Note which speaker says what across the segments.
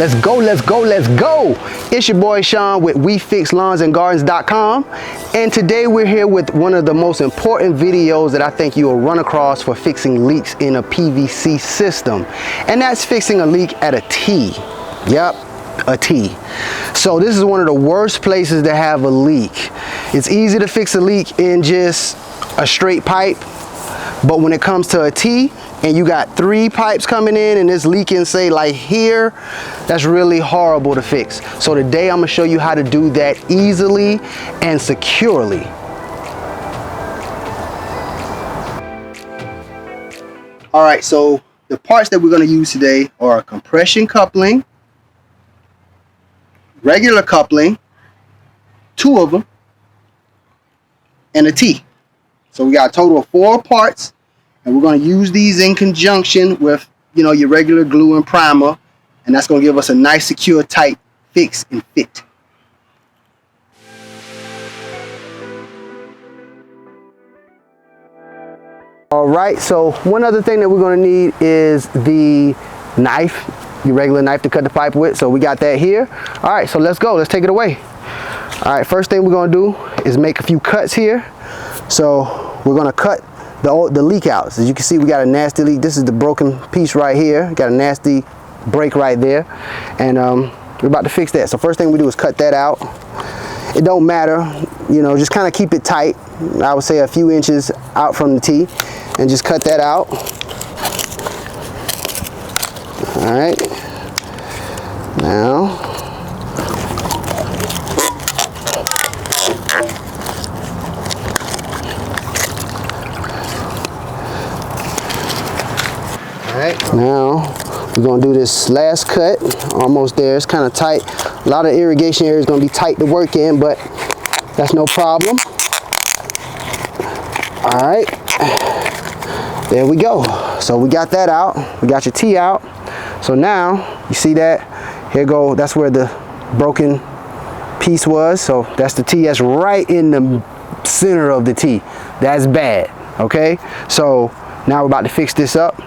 Speaker 1: Let's go, let's go, let's go. It's your boy Sean with WeFixLawnsAndGardens.com, and today we're here with one of the most important videos that I think you will run across for fixing leaks in a PVC system, and that's fixing a leak at a T. Yep, a T. So this is one of the worst places to have a leak. It's easy to fix a leak in just a straight pipe, but when it comes to a T and you got 3 pipes coming in and it's leaking, say like here, that's really horrible to fix. So today I'm gonna show you how to do that easily and securely. All right, so the parts that we're gonna use today are a compression coupling, regular coupling, 2 of them, and a T. So we got a total of 4 parts, and we're going to use these in conjunction with, you know, your regular glue and primer, and that's going to give us a nice, secure, tight fix and fit. All right, so one other thing that we're going to need is the knife, your regular knife to cut the pipe with. So we got that here. All right, so let's go. Let's take it away. All right, first thing we're going to do is make a few cuts here. So we're going to cut the leak out. As you can see, we got a nasty leak. This is the broken piece right here. Got a nasty break right there, and we're about to fix that. So first thing we do is cut that out. It don't matter, you know, just kind of keep it tight. I would say a few inches out from the T, and just cut that out. All right, now now we're going to do this last cut. Almost there. It's kind of tight. A lot of irrigation area is going to be tight to work in, but that's no problem. All right, there we go. So we got that out. We got your T out. So now you see that here go, that's where the broken piece was. So that's the T. That's right in the center of the T. That's bad. Okay, so now we're about to fix this up.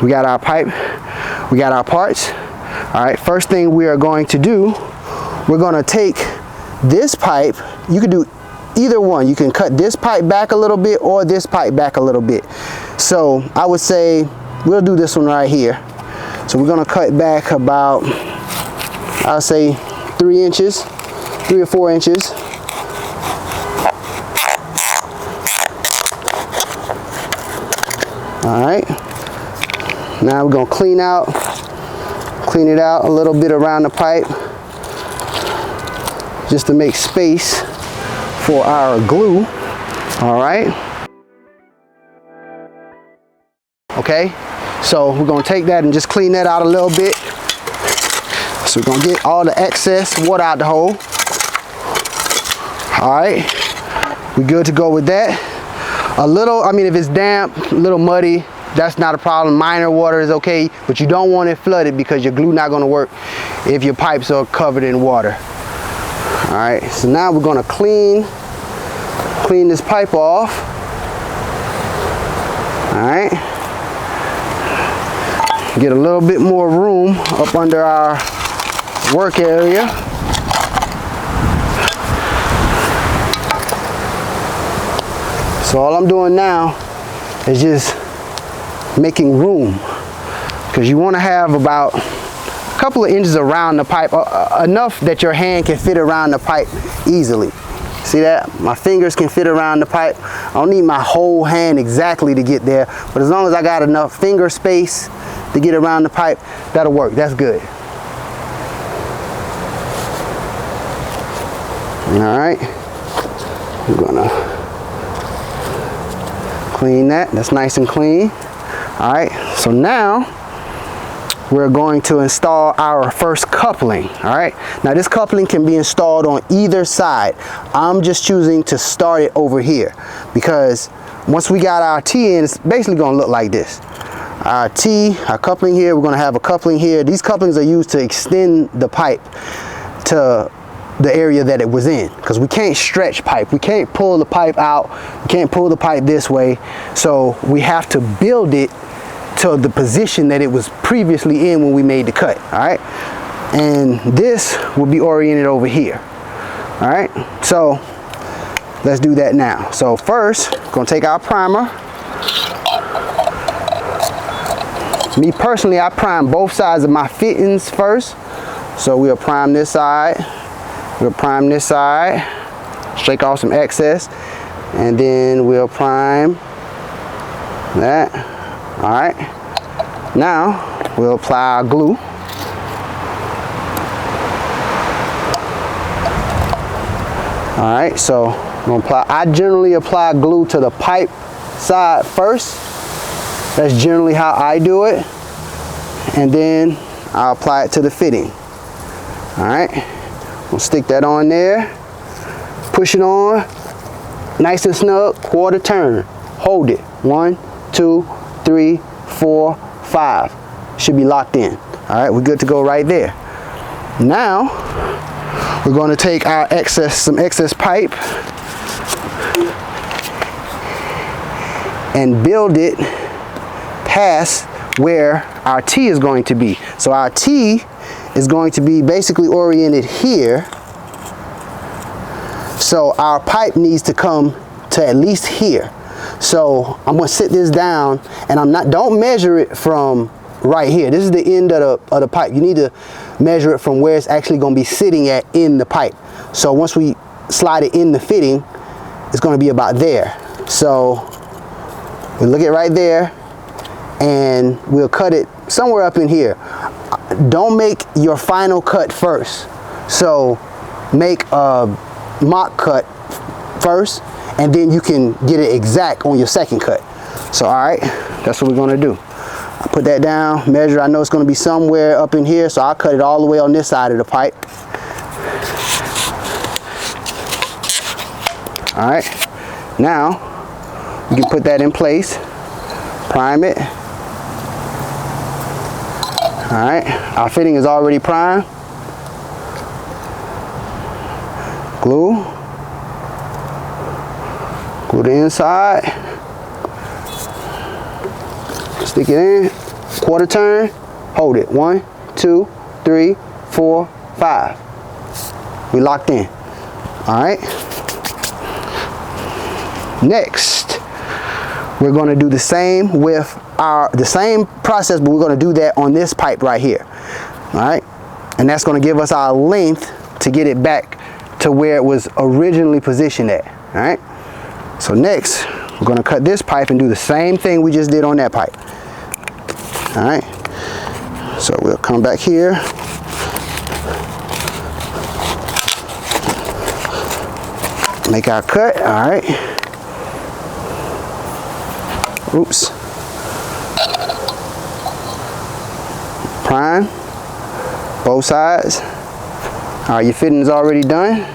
Speaker 1: We got our pipe, we got our parts. All right, first thing we are going to do, we're going to take this pipe. You can do either one. You can cut this pipe back a little bit or this pipe back a little bit. So I would say we'll do this one right here. So we're going to cut back about, I'll say 3 inches, 3 or 4 inches. All right. Now we're going to clean it out a little bit around the pipe, just to make space for our glue. All right. Okay, so we're going to take that and just clean that out a little bit. So we're going to get all the excess water out the hole. All right, we good to go with that. A little, I mean, if it's damp, a little muddy, that's not a problem. Minor water is okay, but you don't want it flooded because your glue not going to work if your pipes are covered in water. All right, so now we're going to clean this pipe off. All right, get a little bit more room up under our work area. So all I'm doing now is just making room, because you want to have about a couple of inches around the pipe, enough that your hand can fit around the pipe easily. See that? My fingers can fit around the pipe. I don't need my whole hand exactly to get there, but as long as I got enough finger space to get around the pipe, that'll work. That's good. All right, I'm gonna clean that. That's nice and clean. All right, so now we're going to install our first coupling. All right, now this coupling can be installed on either side. I'm just choosing to start it over here, because once we got our T in, it's basically going to look like this. Our T, our coupling here, we're going to have a coupling here. These couplings are used to extend the pipe to the area that it was in, because we can't stretch pipe. We can't pull the pipe out. We can't pull the pipe this way. So we have to build it to the position that it was previously in when we made the cut. All right, and this will be oriented over here. All right, so let's do that now. So first, gonna take our primer. Me personally, I prime both sides of my fittings first. So we'll prime this side, we'll prime this side, shake off some excess, and then we'll prime that. All right, now we'll apply our glue. All right, so I'm gonna apply, I generally apply glue to the pipe side first. That's generally how I do it. And then I'll apply it to the fitting. All right, we'll stick that on there. Push it on, nice and snug, quarter turn. Hold it, 1, 2, 3, 4, 5. Should be locked in. All right, we're good to go right there. Now, we're going to take our some excess pipe and build it past where our T is going to be. So our T is going to be basically oriented here. So our pipe needs to come to at least here. So I'm going to sit this down, and don't measure it from right here. This is the end of the pipe. You need to measure it from where it's actually going to be sitting at in the pipe. So once we slide it in the fitting, it's going to be about there. So we look at right there, and we'll cut it somewhere up in here. Don't make your final cut first. So make a mock cut first, and then you can get it exact on your second cut. So all right, that's what we're going to do. I put that down, measure. I know it's going to be somewhere up in here, so I'll cut it all the way on this side of the pipe. All right, now we can put that in place, prime it. All right, our fitting is already primed. Glue the inside, stick it in, quarter turn, hold it, 1, 2, 3, 4, 5. We locked in. All right, next we're going to do the same with the same process, but we're going to do that on this pipe right here. All right, and that's going to give us our length to get it back to where it was originally positioned at. All right, so next we're going to cut this pipe and do the same thing we just did on that pipe. All right, so we'll come back here, make our cut. All right, oops, prime both sides. All right, your fitting is already done.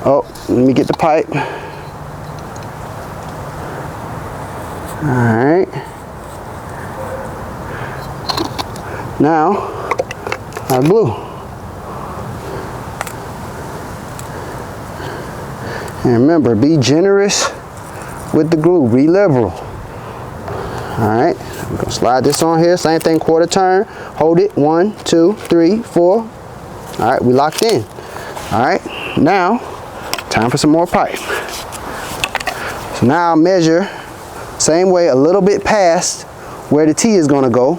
Speaker 1: Oh, let me get the pipe. All right, now our glue. And remember, be generous with the glue, be liberal. All right, I'm gonna slide this on here, same thing, quarter turn, hold it, 1, 2, 3, 4. All right, we locked in. All right, now time for some more pipe. So now I'll measure same way, a little bit past where the T is gonna go.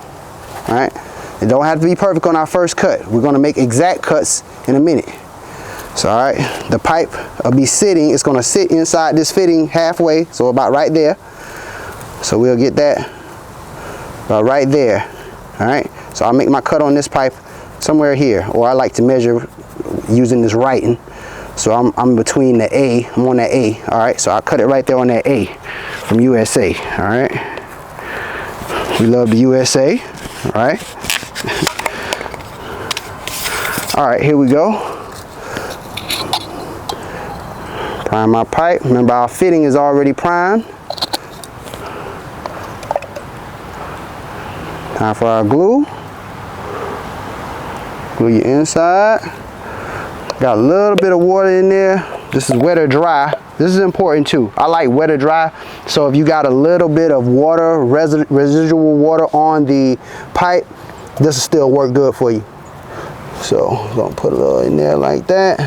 Speaker 1: All right, it don't have to be perfect on our first cut. We're gonna make exact cuts in a minute. So all right, the pipe will be sitting, it's gonna sit inside this fitting halfway, so about right there. So we'll get that about right there. All right, so I'll make my cut on this pipe somewhere here, or I like to measure using this writing. So I'm between the A, I'm on that A. All right, so I'll cut it right there on that A from USA. All right, we love the USA. All right, all right, here we go. Prime my pipe. Remember, our fitting is already primed. Time for our glue. Glue your inside. Got a little bit of water in there. This is wet or dry. This is important too. I like wet or dry. So if you got a little bit of water, residual water on the pipe, this will still work good for you. So I'm gonna put a little in there like that.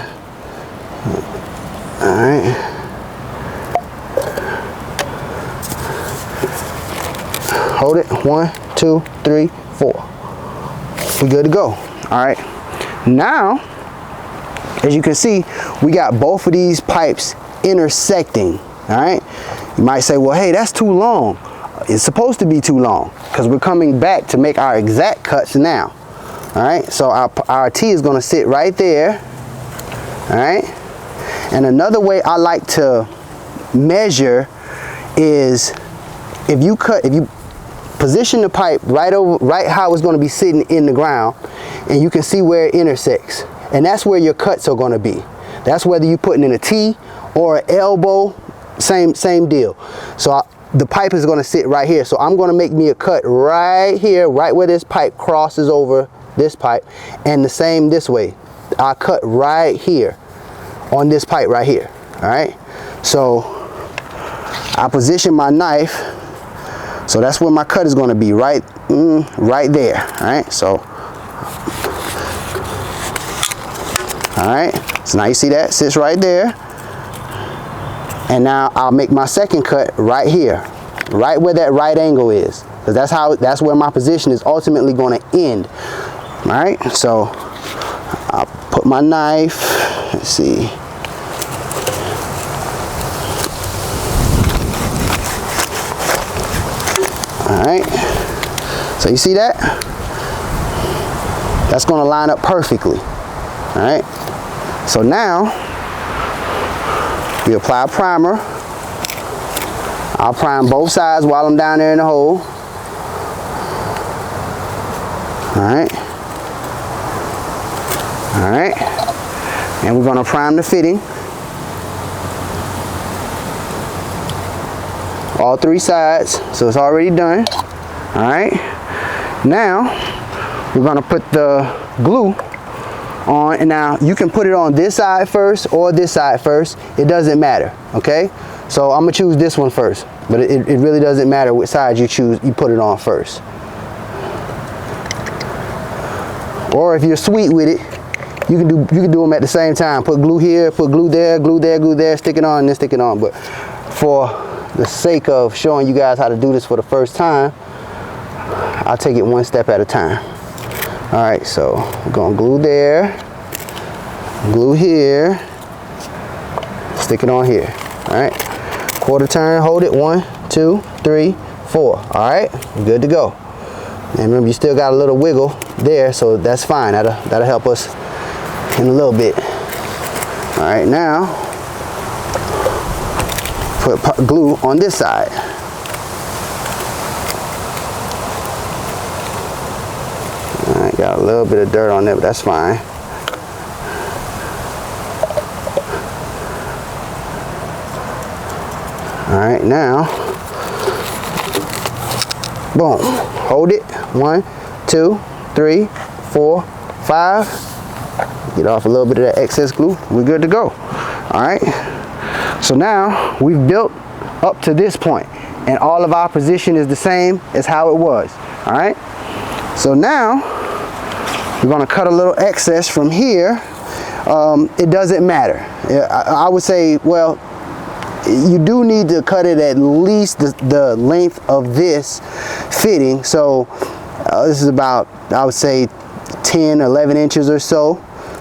Speaker 1: All right. Hold it. 1, 2, 3, 4. We good to go. All right. Now, as you can see, we got both of these pipes intersecting. All right. You might say, well, hey, that's too long. It's supposed to be too long because we're coming back to make our exact cuts now. All right. So our T is going to sit right there. All right. And another way I like to measure is if you position the pipe right how it's going to be sitting in the ground, and you can see where it intersects, and that's where your cuts are going to be. That's whether you're putting in a T or an elbow, same deal. So the pipe is going to sit right here, so I'm going to make me a cut right here, right where this pipe crosses over this pipe, and the same this way. I cut right here on this pipe right here. All right, so I position my knife, so that's where my cut is going to be, right there. All right, so all right, so now you see that sits right there, and now I'll make my second cut right here, right where that right angle is, because that's where my position is ultimately going to end. All right, so I'll put my knife. Let's see. All right, so you see that? That's going to line up perfectly. All right, so now we apply a primer. I'll prime both sides while I'm down there in the hole. All right, all right, and we're going to prime the fitting. All 3 sides, so it's already done. All right, now we're going to put the glue on, and now you can put it on this side first or this side first. It doesn't matter. Okay, so I'm gonna choose this one first, but it really doesn't matter which side you choose. You put it on first, or if you're sweet with it, you can do them at the same time. Put glue here, put glue there, glue there, glue there, stick it on, and then stick it on. But for the sake of showing you guys how to do this for the first time, I'll take it one step at a time. All right, so we're gonna glue there, glue here, stick it on here. All right, quarter turn, hold it, 1, 2, 3, 4. All right, we're good to go. And remember, you still got a little wiggle there, so that's fine. That'll help us in a little bit. All right, now put glue on this side. All right, got a little bit of dirt on there, but that's fine. All right, now, boom, hold it, 1, 2, 3, 4, 5. Get off a little bit of that excess glue. We're good to go. All right. So now we've built up to this point, and all of our position is the same as how it was. All right. So now we're going to cut a little excess from here. It doesn't matter. I would say, well, you do need to cut it at least the length of this fitting. So this is about, I would say, 10, 11 inches or so.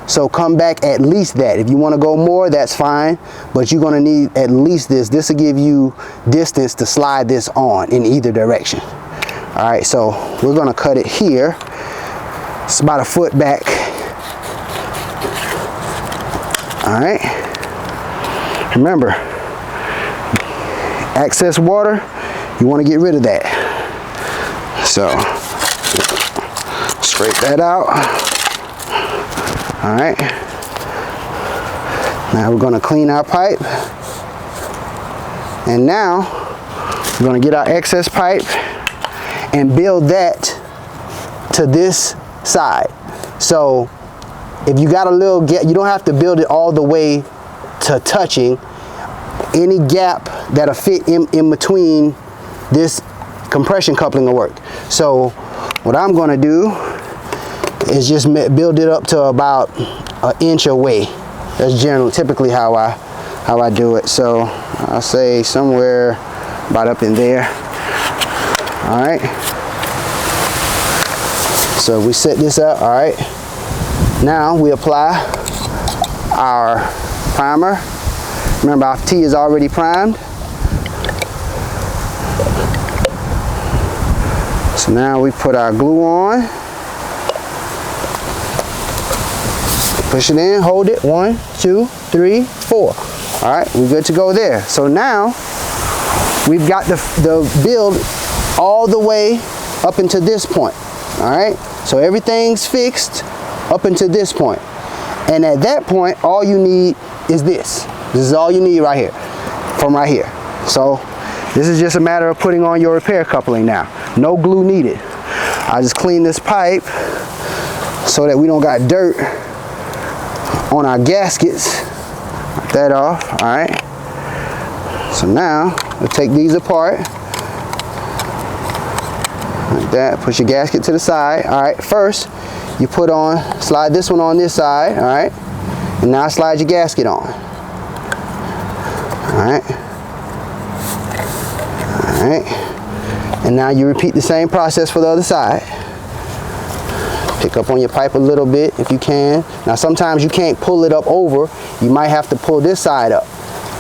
Speaker 1: So come back at least that. If you want to go more, that's fine, but you're going to need at least this. This will give you distance to slide this on in either direction. All right, so we're going to cut it here. It's about a foot back. All right. Remember, excess water, you want to get rid of that. So scrape that out. All right, now we're going to clean our pipe, and now we're going to get our excess pipe and build that to this side. So if you got a little gap, you don't have to build it all the way to touching any gap that'll fit in between this compression coupling will work. So what I'm going to do is just build it up to about an inch away. That's typically how I do it. So I'll say somewhere about up in there. All right. So we set this up. All right. Now we apply our primer. Remember, our tee is already primed. So now we put our glue on. Push it in, hold it. 1, 2, 3, 4. All right, we're good to go there. So now we've got the build all the way up into this point. All right, so everything's fixed up into this point. And at that point, all you need is this. This is all you need right here, from right here. So this is just a matter of putting on your repair coupling now. No glue needed. I just clean this pipe so that we don't got dirt on our gaskets. Knock that off. All right. So now we'll take these apart like that. Push your gasket to the side. All right. First, you slide this one on this side. All right. And now slide your gasket on. All right. All right. And now you repeat the same process for the other side. Pick up on your pipe a little bit if you can. Now sometimes you can't pull it up over. You might have to pull this side up.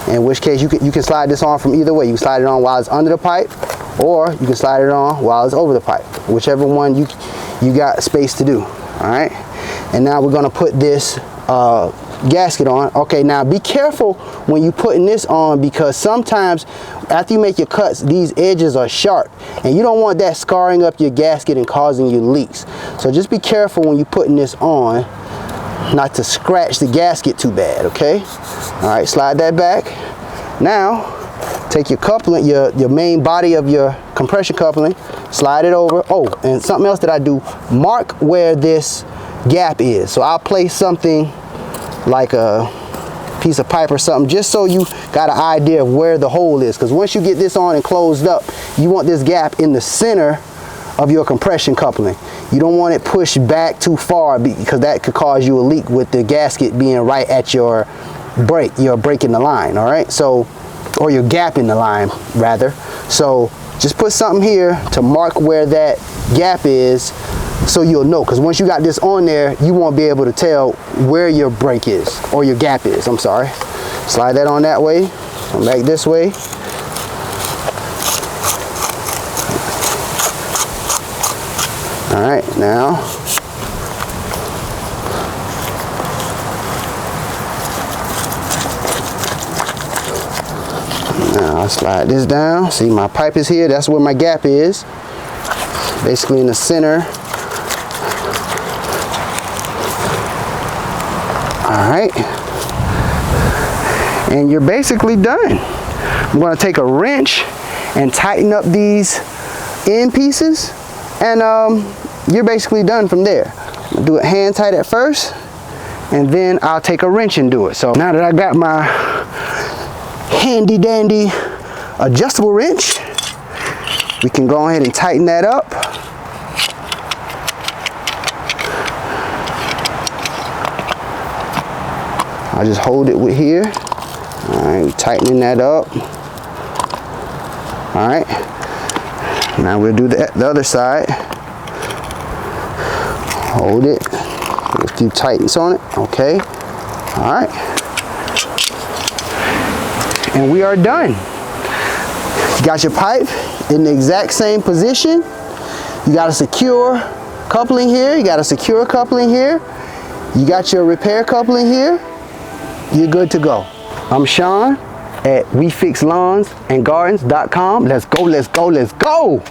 Speaker 1: In which case you can slide this on from either way. You can slide it on while it's under the pipe, or you can slide it on while it's over the pipe. Whichever one you got space to do. All right. And now we're gonna put this gasket on. Okay, now be careful when you're putting this on, because sometimes after you make your cuts, these edges are sharp and you don't want that scarring up your gasket and causing you leaks. So just be careful when you're putting this on not to scratch the gasket too bad. Okay. All right, slide that back. Now take your coupling, your main body of your compression coupling, slide it over. Oh, and something else that I do, mark where this gap is. So I'll place something like a piece of pipe or something, just so you got an idea of where the hole is, because once you get this on and closed up, you want this gap in the center of your compression coupling. You don't want it pushed back too far, because that could cause you a leak with the gasket being right at your break. You're breaking the line. All right, so, or you're gapping the line rather. So just put something here to mark where that gap is, so you'll know, because once you got this on there, you won't be able to tell where your break is, or your gap is. I'm sorry. Slide that on that way. Come back this way. All right, now I'll slide this down. See, my pipe is here. That's where my gap is. Basically in the center. All right, and you're basically done. I'm going to take a wrench and tighten up these end pieces, and you're basically done from there. I'm going to do it hand tight at first, and then I'll take a wrench and do it. So now that I got my handy dandy adjustable wrench, we can go ahead and tighten that up. I just hold it with here. All right, tightening that up. All right. Now we'll do the other side. Hold it. A few tightens on it. Okay. All right. And we are done. You got your pipe in the exact same position. You got a secure coupling here. You got a secure coupling here. You got your repair coupling here. You're good to go. I'm Sean at WeFixLawnsAndGardens.com. Let's go, let's go, let's go.